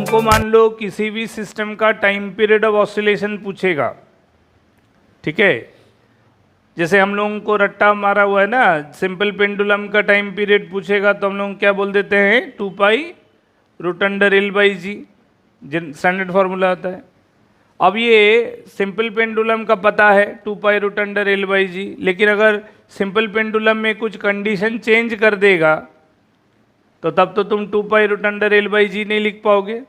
हमको मान लो किसी भी सिस्टम का टाइम पीरियड ऑफ ऑसिलेशन पूछेगा, ठीक है। जैसे हम लोगों को रट्टा मारा हुआ है ना, सिंपल पेंडुलम का टाइम पीरियड पूछेगा तो हम लोग क्या बोल देते हैं, 2 pi root under L by G, standard formula होता है। अब ये सिंपल पेंडुलम का पता है 2 pi root under L by G, लेकिन अगर सिंपल पेंडुलम में कुछ कंडीशन चेंज कर देगा तो तब तो तुम 2 pi root under L by G नहीं लिख पाओगे।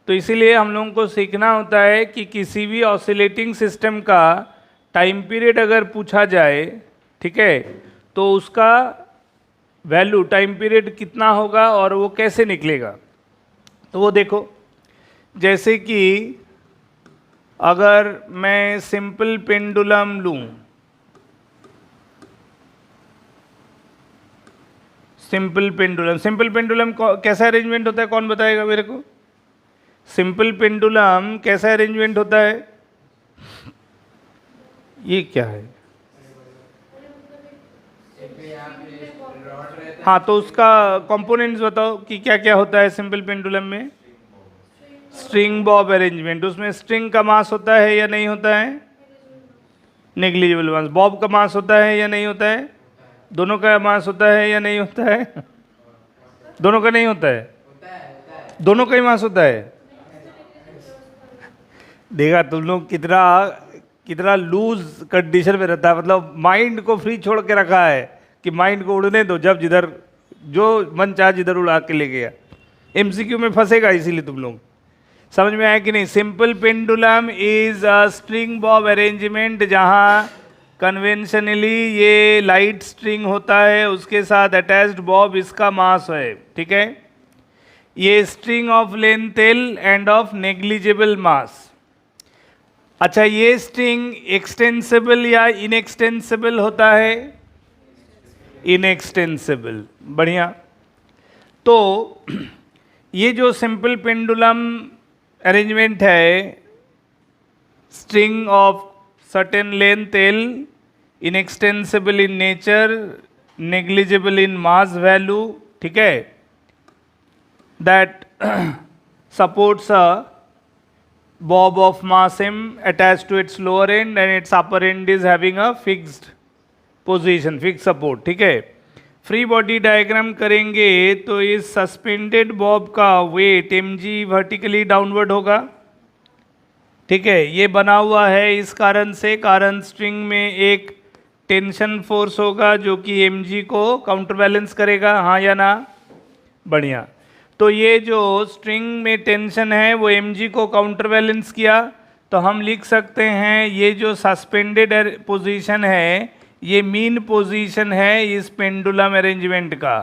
तो इसीलिए हम लोगों को सीखना होता है कि किसी भी ऑसिलेटिंग सिस्टम का टाइम पीरियड अगर पूछा जाए, ठीक है, तो उसका वैल्यू टाइम पीरियड कितना होगा और वो कैसे निकलेगा। तो वो देखो, जैसे कि अगर मैं सिंपल पेंडुलम लूं, सिंपल पेंडुलम कैसा अरेंजमेंट होता है, कौन बताएगा मेरे को। सिंपल पेंडुलम कैसा अरेंजमेंट होता है, ये क्या है। हाँ, तो उसका कंपोनेंट्स बताओ कि क्या क्या होता है सिंपल पेंडुलम में। स्ट्रिंग बॉब अरेंजमेंट, उसमें स्ट्रिंग का मास होता है या नहीं होता है, नेग्लिजिबल मास। बॉब का मास होता है या नहीं होता है, दोनों का मास होता है या नहीं होता है, दोनों का नहीं होता है, दोनों का ही मास होता है। देखा तुम लोग कितना लूज कंडीशन में रहता है, मतलब माइंड को फ्री छोड़ के रखा है कि माइंड को उड़ने दो, जब जिधर जो मन चाह जिधर उड़ा के ले गया। एमसीक्यू में फंसेगा, इसीलिए तुम लोग समझ में आया कि नहीं। Simple pendulum is a string Bob arrangement, जहां कन्वेंशनली ये लाइट स्ट्रिंग होता है, उसके साथ अटैच्ड बॉब इसका मास है, ठीक है। ये string of length L end of negligible mass. अच्छा, ये स्ट्रिंग एक्सटेंसिबल या इनएक्सटेंसिबल होता है, इनएक्सटेंसिबल, बढ़िया। तो ये जो सिंपल पेंडुलम अरेंजमेंट है, string of certain length L, inextensible in nature, negligible in mass value, ठीक है, that supports a bob of mass m attached to its lower end and its upper end is having a fixed position, fixed support, ठीक है। Free body diagram करेंगे तो इस suspended Bob का wait mg vertically downward होगा, ठीक है। ये बना हुआ है इस कारण से, कारण स्ट्रिंग में एक टेंशन फोर्स होगा जो कि mg को काउंटर बैलेंस करेगा, हाँ या ना, बढ़िया। तो ये जो स्ट्रिंग में टेंशन है वो mg को काउंटर बैलेंस किया, तो हम लिख सकते हैं ये जो सस्पेंडेड पोजीशन है ये मीन पोजीशन है इस पेंडुलम अरेंजमेंट का।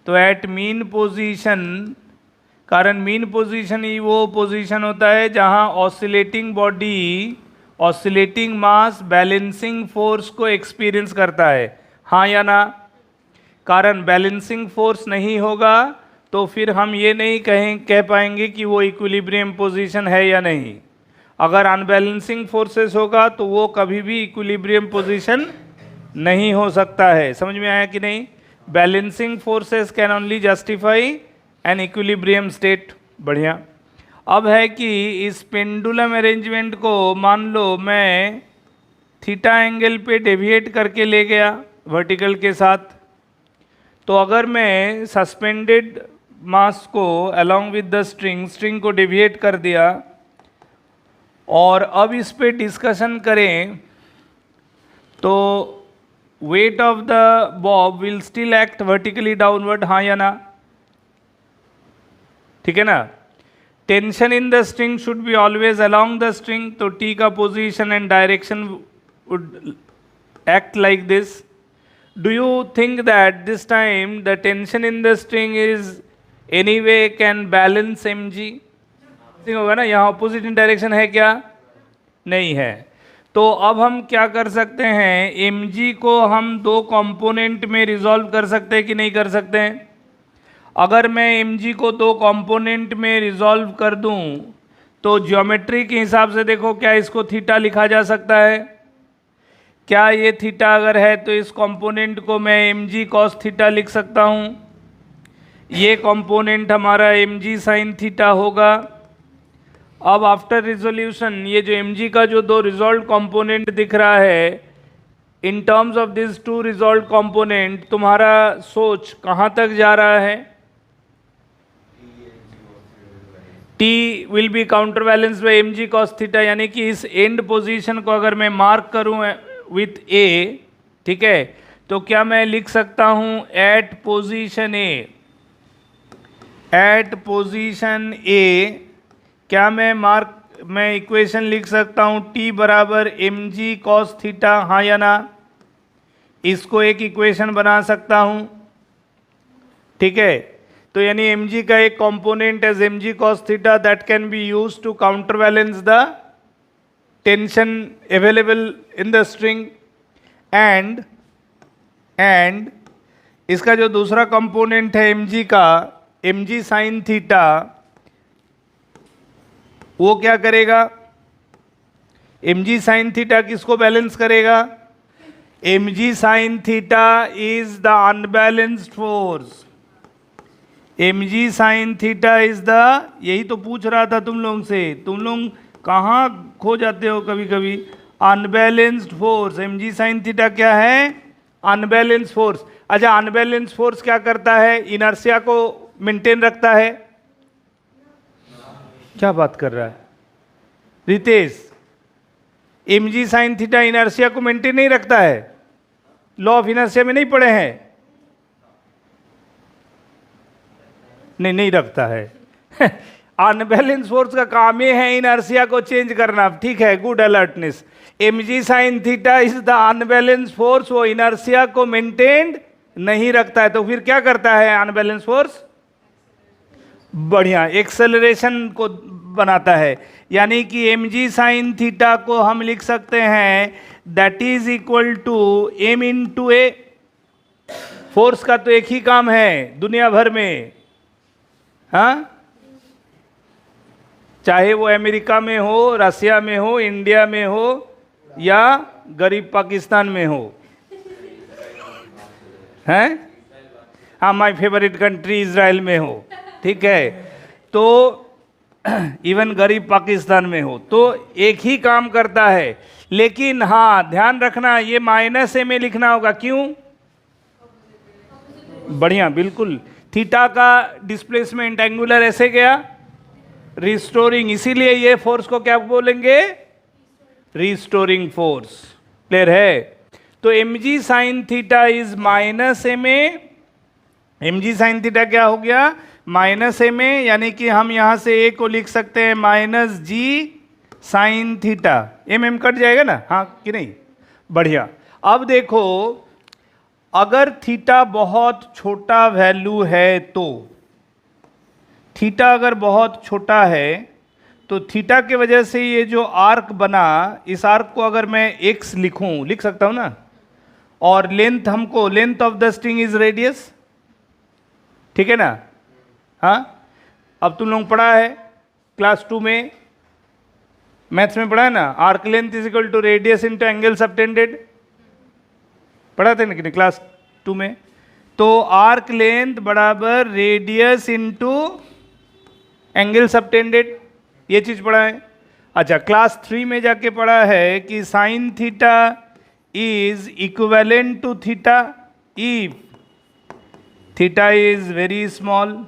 तो एट मीन पोजीशन, कारण मीन पोजीशन ही वो पोजीशन होता है जहां ऑसिलेटिंग बॉडी, ऑसिलेटिंग मास बैलेंसिंग फोर्स को एक्सपीरियंस करता है, हाँ या ना। कारण बैलेंसिंग फोर्स नहीं होगा तो फिर हम ये नहीं कह पाएंगे कि वो इक्विलिब्रियम पोजीशन है या नहीं। अगर अनबैलेंसिंग फोर्सेस होगा तो वो कभी भी इक्विलिब्रियम पोजीशन नहीं हो सकता है, समझ में आया कि नहीं। Balancing forces can only justify an equilibrium state, बढ़िया। अब है कि इस पेंडुलम अरेंजमेंट को मान लो मैं थीटा एंगल पे डेविएट करके ले गया वर्टिकल के साथ, तो अगर मैं सस्पेंडेड मास को अलोंग विद द स्ट्रिंग को डेविएट कर दिया और अब इस पे डिस्कशन करें तो weight of the Bob will still act vertically downward, हाँ या ना, ठीक है ना। Tension in the string should be always along the string, तो टी का position and direction would act like this. Do you think that this time the tension in the string is anyway can balance mg? होगा ना, यहाँ opposite in direction है क्या, नहीं है। तो अब हम क्या कर सकते हैं, mg को हम दो कंपोनेंट में रिजॉल्व कर सकते हैं कि नहीं कर सकते हैं। अगर मैं mg को दो कंपोनेंट में रिजॉल्व कर दूं तो ज्योमेट्री के हिसाब से देखो, क्या इसको थीटा लिखा जा सकता है, क्या ये थीटा अगर है तो इस कंपोनेंट को मैं mg cos थीटा लिख सकता हूँ। ये कंपोनेंट हमारा mg sin थीटा होगा, अब आफ्टर रिजोल्यूशन ये जो mg का जो दो रिजॉल्व कंपोनेंट दिख रहा है, in terms of this to resolve component तुम्हारा सोच कहाँ तक जा रहा है? T will be counterbalance by mg cos theta, यानी कि इस एंड पोजीशन को अगर मैं मार्क करूं विथ A, ठीक है, तो क्या मैं लिख सकता हूं at position A, at position A क्या मैं इक्वेशन लिख सकता हूं T बराबर mg cos थीटा, हाँ या ना? इसको एक इक्वेशन बना सकता हूं, ठीक है। तो यानी mg का एक component as mg cos theta that can be use to counterbalance the tension available in the string, and इसका जो दूसरा कंपोनेंट है mg का, mg sin थीटा, वो क्या करेगा? mg sin थीटा किसको बैलेंस करेगा? mg sin theta is the unbalanced force, mg sin theta is the, यही तो पूछ रहा था तुम लोग से, तुम लोग कहाँ खो जाते हो कभी कभी। Unbalanced force, mg sin theta क्या है? Unbalanced force. अच्छा, अनबैलेंस्ड फोर्स क्या करता है? इनर्शिया को मेंटेन रखता है। क्या बात कर रहा है Ritesh? mg sin theta inertia को मेंटेन नहीं रखता है? लॉ ऑफ इनर्शिया में नहीं पढ़े हैं? नहीं रखता है। अनबैलेंस फोर्स का काम ये है इनर्शिया को चेंज करना, ठीक है, good alertness. mg sin theta is the unbalance force, वो इनर्शिया को मेंटेन नहीं रखता है, तो फिर क्या करता है अनबैलेंस फोर्स? बढ़िया, एक्सेलरेशन को बनाता है। यानी कि mg sin थीटा को हम लिख सकते हैं that is equal to m into a. Force का तो एक ही काम है दुनिया भर में, हाँ, चाहे वो अमेरिका में हो, रसिया में हो, इंडिया में हो या गरीब पाकिस्तान में हो, हैं? हाँ, माय फेवरेट कंट्री इजराइल में हो, ठीक है, तो इवन गरीब पाकिस्तान में हो, तो एक ही काम करता है। लेकिन हाँ, ध्यान रखना ये माइनस ए में लिखना होगा। क्यों? बढ़िया, बिल्कुल। थीटा का डिस्प्लेसमेंट एंगुलर ऐसे गया, रिस्टोरिंग, इसीलिए ये फोर्स को क्या बोलेंगे? Restoring force. क्लियर है? तो mg sin theta is minus A में, mg sin थीटा क्या हो गया? माइनस ए में, यानी कि हम यहां से ए को लिख सकते हैं माइनस जी साइन थीटा। एम कट जाएगा ना, हाँ कि नहीं? बढ़िया। अब देखो, अगर थीटा बहुत छोटा वैल्यू है तो, थीटा अगर बहुत छोटा है तो थीटा के वजह से ये जो आर्क बना, इस आर्क को अगर मैं x लिखूं, लिख सकता हूं ना, और लेंथ हमको, length of the string is radius, ठीक है ना? हाँ, अब तुम लोग पढ़ा है क्लास 2 में, मैथ्स में पढ़ा है ना, arc length is equal to radius into angle subtended, पढ़ा थे ना कि नहीं क्लास 2 में? तो आर्क लेंथ बराबर रेडियस इंटू एंगल सबटेंडेड, ये चीज पढ़ा है। अच्छा, क्लास 3 में जाके पढ़ा है कि sine theta is equivalent to theta if theta is very small,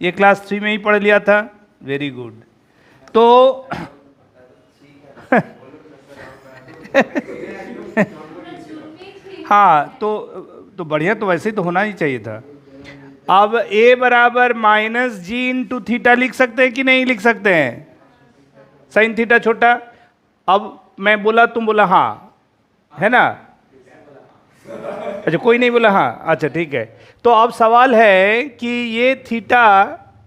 ये क्लास 3 में ही पढ़ लिया था। Very good. तो हाँ, तो बढ़िया, तो वैसे ही तो होना ही चाहिए था। अब a बराबर माइनस जी इंटू थीटा लिख सकते हैं कि नहीं लिख सकते हैं? साइन थीटा छोटा। अब मैं बोला, तुम बोला हाँ, है ना? अच्छा, कोई नहीं बोला हाँ, अच्छा ठीक है। तो अब सवाल है कि ये थीटा,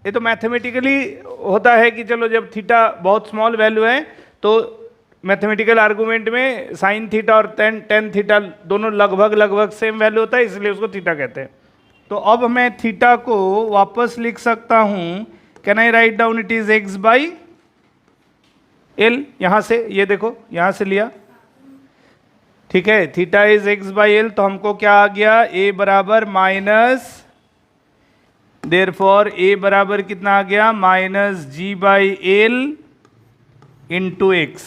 ये तो मैथमेटिकली होता है कि चलो जब थीटा बहुत स्मॉल वैल्यू है तो मैथमेटिकल आर्गूमेंट में साइन थीटा और टेन थीटा दोनों लगभग सेम वैल्यू होता है, इसलिए उसको थीटा कहते हैं। तो अब मैं थीटा को वापस लिख सकता हूं, can I write down it is x by L, यहां से, ये देखो यहां से लिया, ठीक है, theta is x by L, तो हमको क्या आ गया? a बराबर माइनस, देयरफॉर a बराबर कितना आ गया? Minus G by L into X.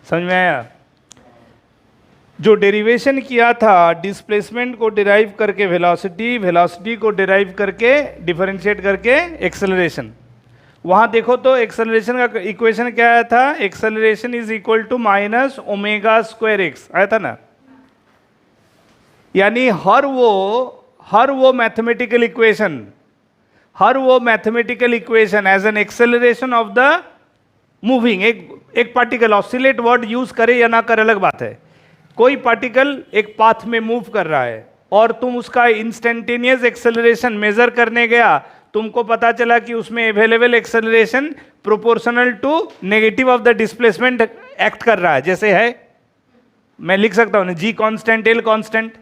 समझ में आया? जो डेरिवेशन किया था डिस्प्लेसमेंट को डिराइव करके वेलोसिटी, वेलोसिटी को डिराइव करके डिफरेंशिएट करके एक्सेलरेशन, वहां देखो तो एक्सेलरेशन का इक्वेशन क्या आया था? Acceleration is equal to minus omega square X आया था ना। यानी हर वो mathematical equation as an acceleration of the moving, एक पार्टिकल, ऑसिलेट वर्ड यूज करे या ना करे अलग बात है, कोई पार्टिकल एक पाथ में मूव कर रहा है और तुम उसका इंस्टेंटेनियस एक्सेलरेशन मेजर करने गया, तुमको पता चला कि उसमें available acceleration proportional to negative of the displacement act कर रहा है। जैसे है, मैं लिख सकता हूं ना, जी कांस्टेंट एल कांस्टेंट,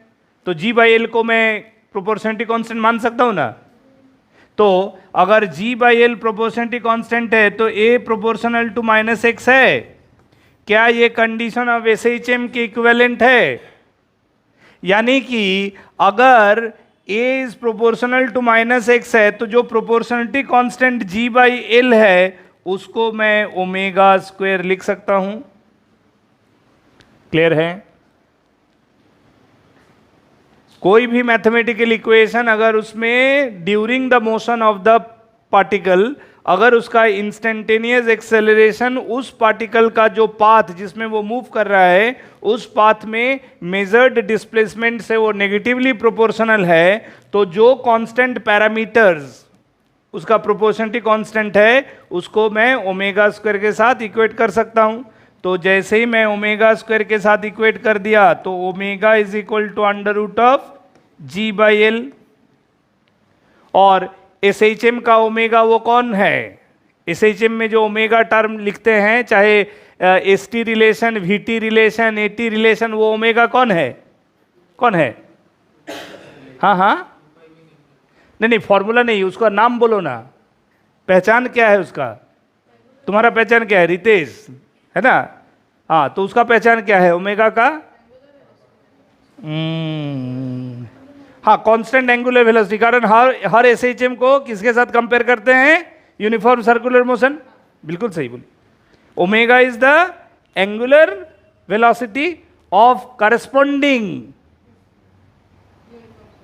तो जी बाई एल को मैं प्रोपोर्शनलिटी कांस्टेंट मान सकता हूं ना। तो अगर G by L proportionality constant है तो A proportional to minus X है। क्या ये कंडीशन ऑफ एसएचएम के इक्विवेलेंट है? यानी कि अगर A is proportional to minus X है तो जो proportionality constant G by L है उसको मैं ओमेगा स्क्वायर लिख सकता हूं। क्लियर है? कोई भी मैथमेटिकल इक्वेशन अगर उसमें during the motion of the particle, अगर उसका इंस्टेंटेनियस एक्सेलरेशन उस पार्टिकल का जो पाथ जिसमें वो मूव कर रहा है उस पाथ में मेजर्ड डिस्प्लेसमेंट से वो नेगेटिवली प्रोपोर्शनल है, तो जो कांस्टेंट पैरामीटर्स उसका प्रोपोर्शनलिटी कांस्टेंट है उसको मैं ओमेगा स्क्वायर के साथ इक्वेट कर सकता हूं। तो जैसे ही मैं ओमेगा स्क्वायर के साथ इक्वेट कर दिया तो omega is equal to under root of G by L, और एस एच एम का ओमेगा वो कौन है? एस एच एम में जो ओमेगा टर्म लिखते हैं, चाहे S T relation, we T relation, A T relation, वो ओमेगा कौन है? कौन है? हाँ हाँ, नहीं फॉर्मूला नहीं, उसका नाम बोलो ना, पहचान क्या है उसका? तुम्हारा पहचान क्या है? रितेश है ना? हाँ, तो उसका पहचान क्या है ओमेगा का? हाँ, कांस्टेंट एंगुलर वेलोसिटी। कारण हर एसएचएम को किसके साथ कंपेयर करते हैं? Uniform circular motion. बिल्कुल सही बोली। Omega is the angular velocity of corresponding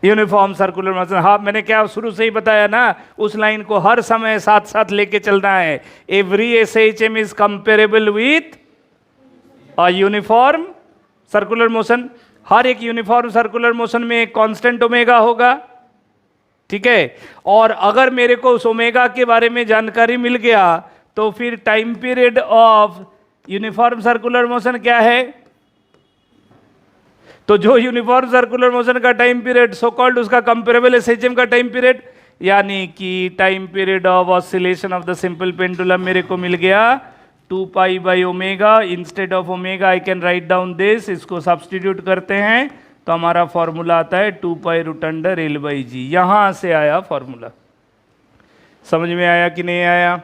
uniform circular motion. हाँ, मैंने क्या शुरू से ही बताया ना, उस लाइन को हर समय साथ साथ लेके चलना है। Every SHM is comparable with a uniform circular motion. हर एक यूनिफॉर्म सर्कुलर मोशन में एक कांस्टेंट ओमेगा होगा, ठीक है। और अगर मेरे को उस ओमेगा के बारे में जानकारी मिल गया तो फिर time period of uniform circular motion क्या है? तो जो यूनिफॉर्म सर्कुलर मोशन का टाइम पीरियड सो कॉल्ड उसका कंपेरेबल एसएचएम का टाइम पीरियड, यानी कि time period of oscillation of the simple pendulum मेरे को मिल गया 2 pi by omega. Instead of omega I can write down this, इसको सब्सटीट्यूट करते हैं तो हमारा फॉर्मूला आता है 2 pi root under L by जी। यहां से आया फॉर्मूला। समझ में आया कि नहीं आया?